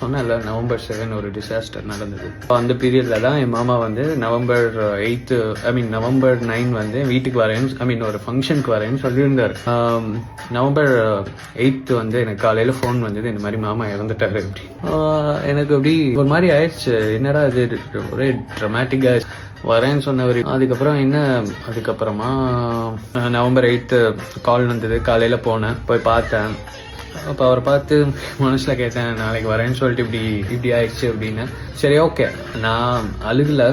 சொன்னல நவம்பர் 7 ஒரு டிசாஸ்டர் நடந்தது. அந்த பீரியட்ல தான் என் மாமா வந்து நவம்பர் 9 வந்து வீட்டுக்கு வரேன்னு ஒரு ஃபங்க்ஷனுக்கு வரேன்னு சொல்லியிருந்தாரு. நவம்பர் 8 வந்து எனக்கு காலையில ஃபோன் வந்தது, இந்த மாதிரி மாமா இறந்துட்டாரு அப்படி. எனக்கு அப்படி ஒரு மாதிரி ஆயிடுச்சு, என்னடா இது ஒரே ட்ரமாட்டிக்கா வரேன்னு சொன்னவர். அதுக்கப்புறமா நவம்பர் 8 கால் வந்தது, காலையில போனேன், போய் பார்த்தேன். அப்போ அவரை பார்த்து மனசில் கேட்டேன், நாளைக்கு வரேன்னு சொல்லிட்டு இப்படி ஆயிடுச்சு அப்படின்னு. சரி, ஓகே, நான் அழுகல.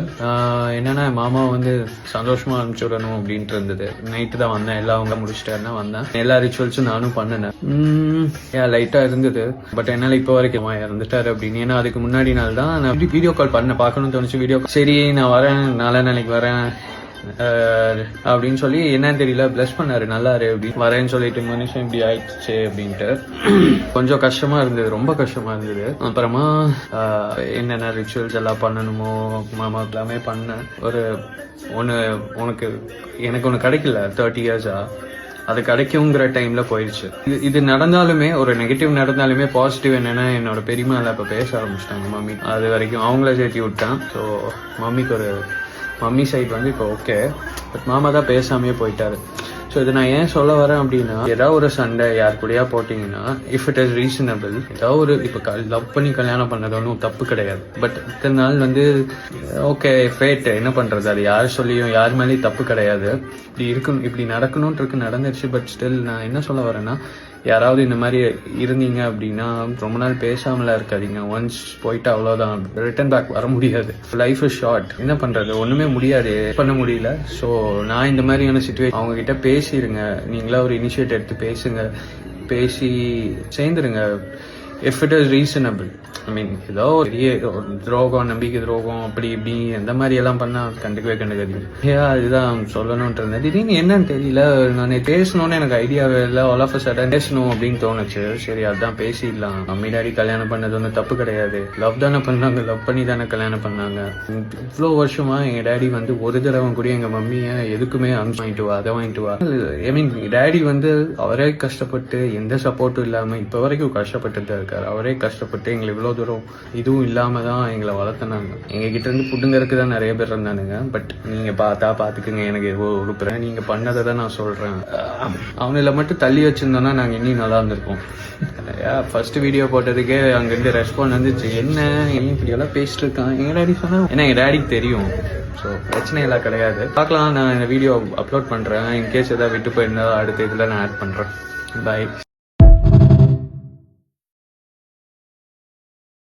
என்னன்னா மாமா வந்து சந்தோஷமா அனுப்பிச்சு விடணும் அப்படின்ட்டு இருந்தது. நைட்டு தான் வந்தேன், எல்லாம் அவங்க முடிச்சுட்டாருன்னா வந்தேன். எல்லா ரிச்சுவல்ஸும் நானும் பண்ணினேன். லைட்டா இருந்தது, பட் என்னால இப்போ வரைக்கும் இறந்துட்டாரு அப்படின்னு. ஏன்னா அதுக்கு முன்னாடி நாள் தான் நான் வீடியோ கால் பண்ண பார்க்கணும்னு தோணுச்சு. வீடியோ சரி நான் வரேன், நாளைக்கு வரேன் அப்படின்னு சொல்லி என்னன்னு தெரியல பிளஸ் பண்ணாரு, நல்லாரு அப்படின்னு. வரேன்னு சொல்லிட்டு மனுஷன் இப்படி ஆயிடுச்சு அப்படின்ட்டு கொஞ்சம் கஷ்டமா இருந்தது, ரொம்ப கஷ்டமா இருந்தது. அப்புறமா என்னென்ன ரிச்சுவல்ஸ் எல்லாம் பண்ணணுமோ மாமா எல்லாமே பண்ணேன். எனக்கு ஒன்று கிடைக்கல 30 இயர்ஸா, அது கிடைக்குங்கிற டைம்ல போயிடுச்சு. இது நடந்தாலுமே, ஒரு நெகட்டிவ் நடந்தாலுமே பாசிட்டிவ் என்னன்னா என்னோட பெரியம்மா எல்லாம் இப்ப பேச ஆரம்பிச்சிட்டாங்க. மம்மி அது வரைக்கும் அவங்கள சேர்த்தி விட்டேன். ஸோ மம்மி சைட் வந்து இப்போ ஓகே, பட் மாமா தான் பேசாமையே போயிட்டாரு. ஸோ இதை நான் ஏன் சொல்ல வரேன் அப்படின்னா, ஏதாவது ஒரு சண்டை யார் கூடயா போட்டிங்கன்னா, இஃப் இட் இஸ் ரீசனபிள், ஏதாவது ஒரு இப்போ லவ் பண்ணி கல்யாணம் பண்ணது ஒன்றும் தப்பு கிடையாது. பட் இத்தனை நாள் வந்து ஓகே ஃபேட், என்ன பண்ணுறது, அது யார் சொல்லியும் யார் மேலேயும் தப்பு கிடையாது. இப்படி நடக்கணும்ன்றது நடந்துருச்சு. பட் ஸ்டில் நான் என்ன சொல்ல வரேன்னா, யாராவது இந்த மாதிரி இருந்தீங்க அப்படின்னா ரொம்ப நாள் பேசாமலா இருக்காதீங்க. ஒன்ஸ் போயிட்டு அவ்வளோதான், ரிட்டர்ன் பேக் வர முடியாது. லைஃப் இஸ் ஷார்ட், என்ன பண்றது, ஒண்ணுமே முடியாது, பண்ண முடியல. ஸோ நான் இந்த மாதிரியான சிச்சுவேஷன் அவங்க கிட்ட பேசிடுங்க, நீங்களா ஒரு இனிஷியேட் எடுத்து பேசுங்க, பேசி சேர்ந்துருங்க. If it is reasonable. ஏதோ ஒரு துரோகம், நம்பிக்கை துரோகம், அப்படி இப்படி அந்த மாதிரி எல்லாம் பண்ணா கண்டுக்காதீங்க. அதுதான் சொல்லணும்னு இருந்தேன். திடீர்னு என்னன்னு தெரியல, நான் பேசணும்னு எனக்கு ஐடியாவே இல்லை. ஆல் ஆஃப் அ சடன் பேசணும் அப்படின்னு தோணுச்சு. சரி அதான் பேசிடலாம். மம்மி டாடி கல்யாணம் பண்ணது ஒன்றும் தப்பு கிடையாது. லவ் தானே பண்ணாங்க, லவ் பண்ணி தானே கல்யாணம் பண்ணாங்க. இவ்வளோ வருஷமா எங்க டாடி வந்து ஒரு தடவை கூட எங்க மம்மியை எதுக்குமே வாங்கிட்டு வா, அதை வாங்கிட்டு வா. டாடி வந்து அவரே கஷ்டப்பட்டு எந்த சப்போர்ட்டும் இல்லாம இப்ப வரைக்கும் கஷ்டப்பட்டு தான் இருக்காரு. அவரே கஷ்டப்பட்டு எங்களை இவ்வளவு தூரம் இதுவும் இல்லாம தான் எங்களை வளர்த்தினாங்க. எங்க கிட்ட இருந்து புடுங்கறதுக்கு தான் நிறைய பேர் இருந்தானுங்க. பட் நீங்க பாத்துக்குங்க, எனக்கு ஒரு பிரச்சனை நீங்க பண்ணதை தான் நான் சொல்றேன். அவங்கள மட்டும் தள்ளி வச்சிருந்தோம்னா நாங்க இன்னும் நல்லா இருந்திருப்போம். ஃபர்ஸ்ட் வீடியோ போட்டதுக்கே அங்கிருந்து ரெஸ்பாண்ட் வந்துச்சு, என்ன இப்படி எல்லாம் பேசிட்டு இருக்கான். எங்க டாடி சொன்னா ஏன்னா எங்க டாடிக்கு தெரியும். ஸோ பிரச்சனை எல்லாம் கிடையாது. பார்க்கலாம், நான் இந்த வீடியோ அப்லோட் பண்றேன். இன்கேஸ் ஏதாவது விட்டு போயிருந்தா அடுத்த இதுல நான் ஆட் பண்றேன். பாய்.